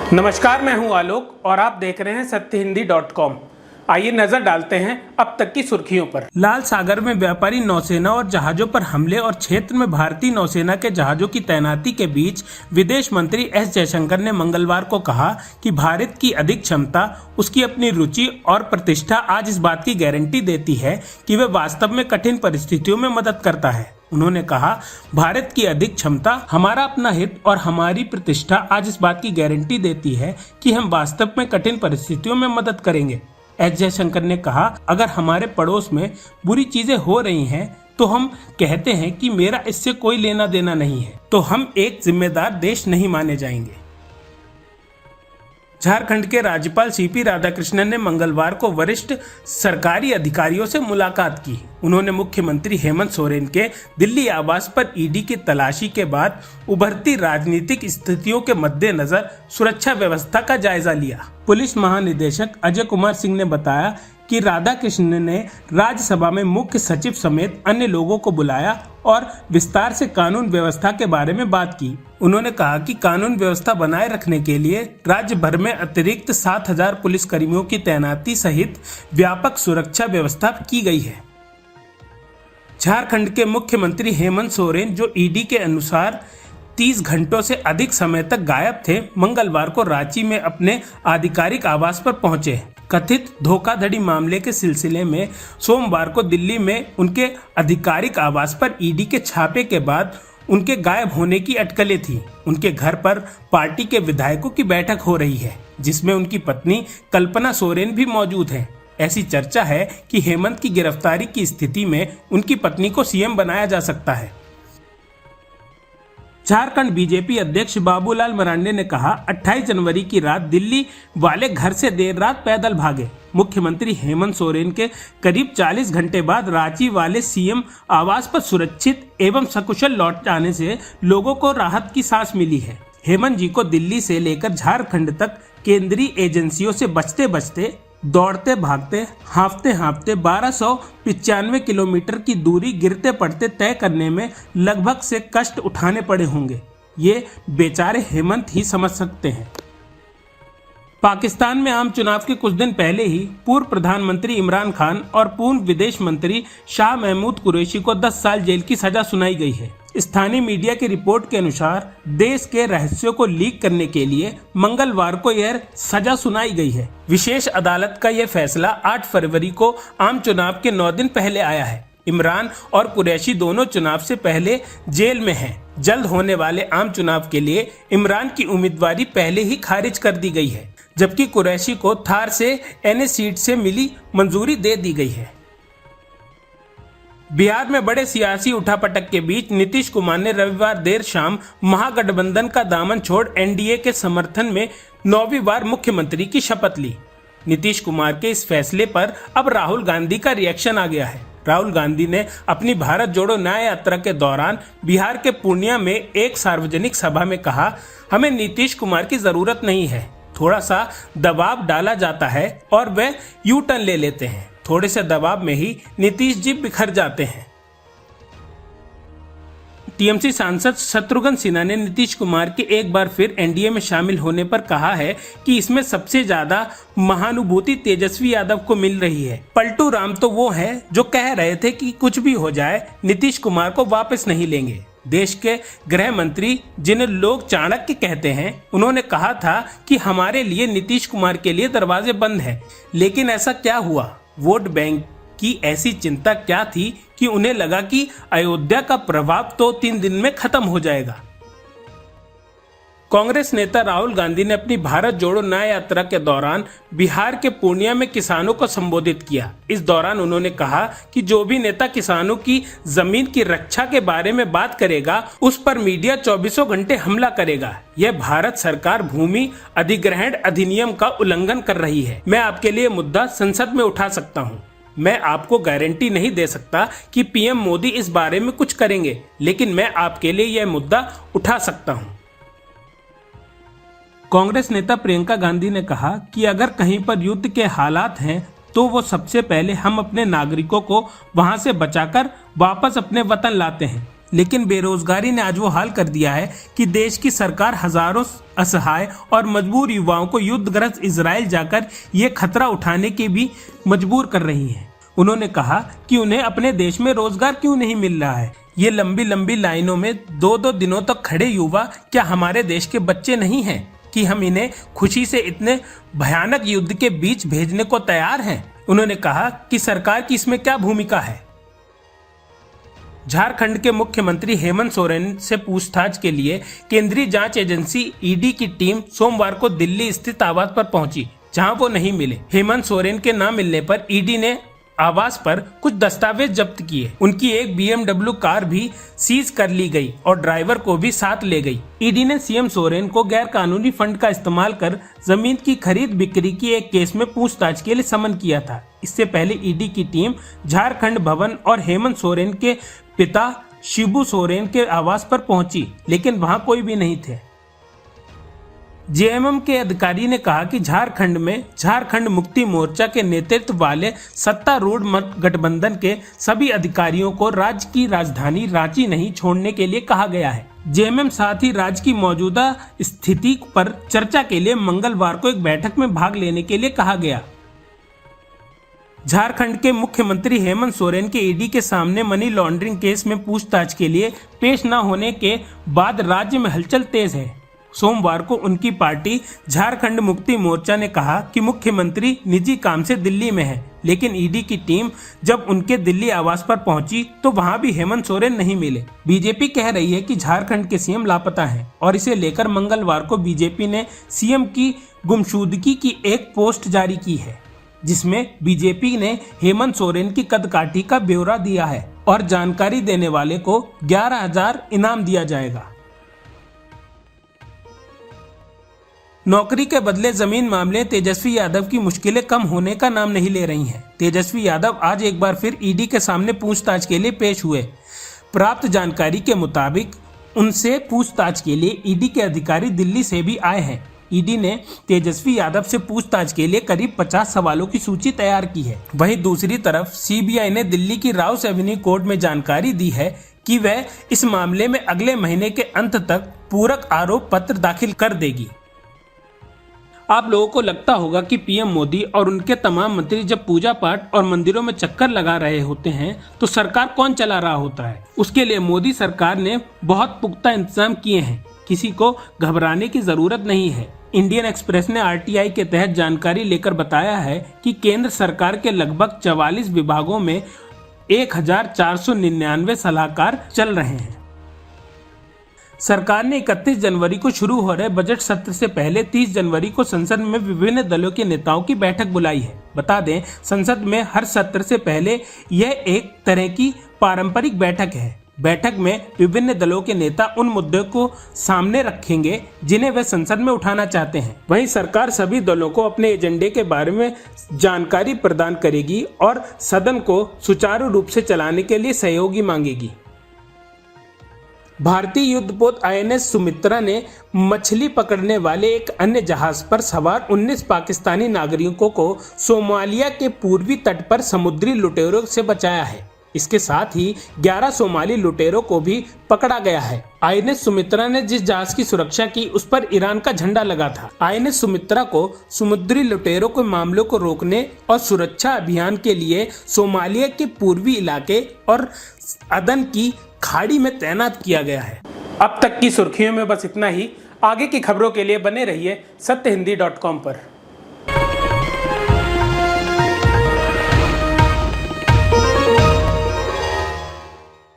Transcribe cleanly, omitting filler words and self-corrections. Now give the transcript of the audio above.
नमस्कार, मैं हूं आलोक और आप देख रहे हैं सत्यहिंदी.com। आइए नजर डालते हैं अब तक की सुर्खियों पर। लाल सागर में व्यापारी नौसेना और जहाजों पर हमले और क्षेत्र में भारतीय नौसेना के जहाजों की तैनाती के बीच विदेश मंत्री एस जयशंकर ने मंगलवार को कहा कि भारत की अधिक क्षमता, उसकी अपनी रुचि और प्रतिष्ठा आज इस बात की गारंटी देती है कि वह वास्तव में कठिन परिस्थितियों में मदद करता है। उन्होंने कहा, भारत की अधिक क्षमता, हमारा अपना हित और हमारी प्रतिष्ठा आज इस बात की गारंटी देती है कि हम वास्तव में कठिन परिस्थितियों में मदद करेंगे। एस जयशंकर ने कहा, अगर हमारे पड़ोस में बुरी चीजें हो रही हैं तो हम कहते हैं कि मेरा इससे कोई लेना देना नहीं है, तो हम एक जिम्मेदार देश नहीं माने जाएंगे। झारखंड के राज्यपाल सीपी राधाकृष्णन ने मंगलवार को वरिष्ठ सरकारी अधिकारियों से मुलाकात की। उन्होंने मुख्यमंत्री हेमंत सोरेन के दिल्ली आवास पर ईडी की तलाशी के बाद उभरती राजनीतिक स्थितियों के मद्देनजर सुरक्षा व्यवस्था का जायजा लिया। पुलिस महानिदेशक अजय कुमार सिंह ने बताया कि राधाकृष्णन ने राज्यसभा में मुख्य सचिव समेत अन्य लोगों को बुलाया और विस्तार से कानून व्यवस्था के बारे में बात की। उन्होंने कहा कि कानून व्यवस्था बनाए रखने के लिए राज्य भर में अतिरिक्त 7,000 पुलिसकर्मियों की तैनाती सहित व्यापक सुरक्षा व्यवस्था की गई है। झारखंड के मुख्यमंत्री हेमंत सोरेन, जो ईडी के अनुसार 30 घंटों से अधिक समय तक गायब थे, मंगलवार को रांची में अपने आधिकारिक आवास पर पहुंचे। कथित धोखाधड़ी मामले के सिलसिले में सोमवार को दिल्ली में उनके आधिकारिक आवास पर ईडी के छापे के बाद उनके गायब होने की अटकलें थी। उनके घर पर पार्टी के विधायकों की बैठक हो रही है, जिसमें उनकी पत्नी कल्पना सोरेन भी मौजूद है। ऐसी चर्चा है कि हेमंत की गिरफ्तारी की स्थिति में उनकी पत्नी को सीएम बनाया जा सकता है। झारखंड बीजेपी अध्यक्ष बाबूलाल मरांडी ने कहा, 28 जनवरी की रात दिल्ली वाले घर से देर रात पैदल भागे। मुख्यमंत्री हेमंत सोरेन के करीब 40 घंटे बाद रांची वाले सीएम आवास पर सुरक्षित एवं सकुशल लौट आने से लोगों को राहत की सांस मिली है। हेमंत जी को दिल्ली से लेकर झारखंड तक केंद्रीय एजेंसियों से बचते बचते, दौड़ते भागते, हांफते हांफते 1295 किलोमीटर की दूरी गिरते पड़ते तय करने में लगभग से कष्ट उठाने पड़े होंगे। ये बेचारे हेमंत ही समझ सकते हैं। पाकिस्तान में आम चुनाव के कुछ दिन पहले ही पूर्व प्रधानमंत्री इमरान खान और पूर्व विदेश मंत्री शाह महमूद कुरैशी को 10 साल जेल की सजा सुनाई गई है। स्थानीय मीडिया की रिपोर्ट के अनुसार देश के रहस्यों को लीक करने के लिए मंगलवार को यह सजा सुनाई गई है। विशेष अदालत का यह फैसला 8 फरवरी को आम चुनाव के 9 दिन पहले आया है। इमरान और कुरैशी दोनों चुनाव से पहले जेल में हैं। जल्द होने वाले आम चुनाव के लिए इमरान की उम्मीदवारी पहले ही खारिज कर दी गई है, जबकि कुरैशी को थार से एनए सीट से मिली मंजूरी दे दी गई है। बिहार में बड़े सियासी उठापटक के बीच नीतीश कुमार ने रविवार देर शाम महागठबंधन का दामन छोड़ एनडीए के समर्थन में 9वीं बार मुख्यमंत्री की शपथ ली। नीतीश कुमार के इस फैसले पर अब राहुल गांधी का रिएक्शन आ गया है। राहुल गांधी ने अपनी भारत जोड़ो न्याय यात्रा के दौरान बिहार के पूर्णिया में एक सार्वजनिक सभा में कहा, हमें नीतीश कुमार की जरूरत नहीं है। थोड़ा सा दबाव डाला जाता है और वे यू टर्न ले लेते हैं। थोड़े से दबाव में ही नीतीश जी बिखर जाते हैं। टीएमसी सांसद शत्रुघ्न सिन्हा ने नीतीश कुमार के एक बार फिर एनडीए में शामिल होने पर कहा है कि इसमें सबसे ज्यादा महानुभूति तेजस्वी यादव को मिल रही है। पलटू राम तो वो हैं जो कह रहे थे कि कुछ भी हो जाए नीतीश कुमार को वापस नहीं लेंगे। देश के गृह मंत्री, जिन्हें लोग चाणक्य कहते हैं, उन्होंने कहा था कि हमारे लिए नीतीश कुमार के लिए दरवाजे बंद हैं। लेकिन ऐसा क्या हुआ? वोट बैंक की ऐसी चिंता क्या थी कि उन्हें लगा कि अयोध्या का प्रभाव तो 3 दिन में खत्म हो जाएगा। कांग्रेस नेता राहुल गांधी ने अपनी भारत जोड़ो न्याय यात्रा के दौरान बिहार के पूर्णिया में किसानों को संबोधित किया। इस दौरान उन्होंने कहा कि जो भी नेता किसानों की जमीन की रक्षा के बारे में बात करेगा, उस पर मीडिया 24 घंटे हमला करेगा। यह भारत सरकार भूमि अधिग्रहण अधिनियम का उल्लंघन कर रही है। मैं आपके लिए मुद्दा संसद में उठा सकता हूँ। मैं आपको गारंटी नहीं दे सकता कि पीएम मोदी इस बारे में कुछ करेंगे, लेकिन मैं आपके लिए यह मुद्दा उठा सकता हूँ। कांग्रेस नेता प्रियंका गांधी ने कहा कि अगर कहीं पर युद्ध के हालात हैं तो वो सबसे पहले हम अपने नागरिकों को वहां से बचाकर वापस अपने वतन लाते हैं। लेकिन बेरोजगारी ने आज वो हाल कर दिया है कि देश की सरकार हजारों असहाय और मजबूर युवाओं को युद्धग्रस्त इजराइल जाकर ये खतरा उठाने के भी मजबूर कर रही है। उन्होंने कहा कि उन्हें अपने देश में रोजगार क्यों नहीं मिल रहा है। ये लंबी लंबी लाइनों में 2-2 दिनों तक खड़े युवा क्या हमारे देश के बच्चे नहीं हैं कि हम इन्हें खुशी से इतने भयानक युद्ध के बीच भेजने को तैयार हैं। उन्होंने कहा कि सरकार की इसमें क्या भूमिका है। झारखंड के मुख्यमंत्री हेमंत सोरेन से पूछताछ के लिए केंद्रीय जांच एजेंसी ईडी की टीम सोमवार को दिल्ली स्थित आवास पर पहुंची, जहां वो नहीं मिले। हेमंत सोरेन के न मिलने पर ईडी ने आवास पर कुछ दस्तावेज जब्त किए। उनकी एक BMW कार भी सीज कर ली गई और ड्राइवर को भी साथ ले गई। ईडी ने सीएम सोरेन को गैर कानूनी फंड का इस्तेमाल कर जमीन की खरीद बिक्री की एक केस में पूछताछ के लिए समन किया था। इससे पहले ईडी की टीम झारखंड भवन और हेमंत सोरेन के पिता शिबू सोरेन के आवास पर पहुंची, लेकिन वहां कोई भी नहीं थे। जेएमएम के अधिकारी ने कहा कि झारखंड में झारखंड मुक्ति मोर्चा के नेतृत्व वाले सत्तारूढ़ गठबंधन के सभी अधिकारियों को राज्य की राजधानी रांची नहीं छोड़ने के लिए कहा गया है। जेएमएम साथ ही राज्य की मौजूदा स्थिति पर चर्चा के लिए मंगलवार को एक बैठक में भाग लेने के लिए कहा गया। झारखंड के मुख्यमंत्री हेमंत सोरेन के ईडी के सामने मनी लॉन्ड्रिंग केस में पूछताछ के लिए पेश न होने के बाद राज्य में हलचल तेज है। सोमवार को उनकी पार्टी झारखंड मुक्ति मोर्चा ने कहा कि मुख्यमंत्री निजी काम से दिल्ली में है, लेकिन ईडी की टीम जब उनके दिल्ली आवास पर पहुंची तो वहां भी हेमंत सोरेन नहीं मिले। बीजेपी कह रही है कि झारखंड के सीएम लापता हैं और इसे लेकर मंगलवार को बीजेपी ने सीएम की गुमशुदगी की एक पोस्ट जारी की है, जिसमें बीजेपी ने हेमंत सोरेन की कदकाठी का ब्यौरा दिया है और जानकारी देने वाले को 11,000 इनाम दिया जाएगा। नौकरी के बदले जमीन मामले तेजस्वी यादव की मुश्किलें कम होने का नाम नहीं ले रही हैं। तेजस्वी यादव आज एक बार फिर ईडी के सामने पूछताछ के लिए पेश हुए। प्राप्त जानकारी के मुताबिक उनसे पूछताछ के लिए ईडी के अधिकारी दिल्ली से भी आए हैं। ईडी ने तेजस्वी यादव से पूछताछ के लिए करीब 50 सवालों की सूची तैयार की है। वहीं दूसरी तरफ सीबीआई ने दिल्ली की राउस एवेन्यू कोर्ट में जानकारी दी है कि वह इस मामले में अगले महीने के अंत तक पूरक आरोप पत्र दाखिल कर देगी। आप लोगों को लगता होगा कि पीएम मोदी और उनके तमाम मंत्री जब पूजा पाठ और मंदिरों में चक्कर लगा रहे होते हैं तो सरकार कौन चला रहा होता है। उसके लिए मोदी सरकार ने बहुत पुख्ता इंतजाम किए हैं, किसी को घबराने की जरूरत नहीं है। इंडियन एक्सप्रेस ने आरटीआई के तहत जानकारी लेकर बताया है कि केंद्र सरकार के लगभग 44 विभागों में 1499 सलाहकार चल रहे हैं। सरकार ने 31 जनवरी को शुरू हो रहे बजट सत्र से पहले 30 जनवरी को संसद में विभिन्न दलों के नेताओं की बैठक बुलाई है। बता दें, संसद में हर सत्र से पहले यह एक तरह की पारंपरिक बैठक है। बैठक में विभिन्न दलों के नेता उन मुद्दों को सामने रखेंगे जिन्हें वे संसद में उठाना चाहते हैं। वहीं सरकार सभी दलों को अपने एजेंडे के बारे में जानकारी प्रदान करेगी और सदन को सुचारू रूप से चलाने के लिए सहयोगी मांगेगी। भारतीय युद्धपोत INS सुमित्रा ने मछली पकड़ने वाले एक अन्य जहाज पर सवार 19 पाकिस्तानी नागरिकों को सोमालिया के पूर्वी तट पर समुद्री लुटेरों से बचाया है। इसके साथ ही 11 सोमाली लुटेरों को भी पकड़ा गया है। INS सुमित्रा ने जिस जहाज की सुरक्षा की उस पर ईरान का झंडा लगा था। INS सुमित्रा को समुद्री लुटेरों के मामलों को रोकने और सुरक्षा अभियान के लिए सोमालिया के पूर्वी इलाके और अदन की खाड़ी में तैनात किया गया है। अब तक की सुर्खियों में बस इतना ही। आगे की खबरों के लिए बने रहिए सत्यहिंदी.com पर।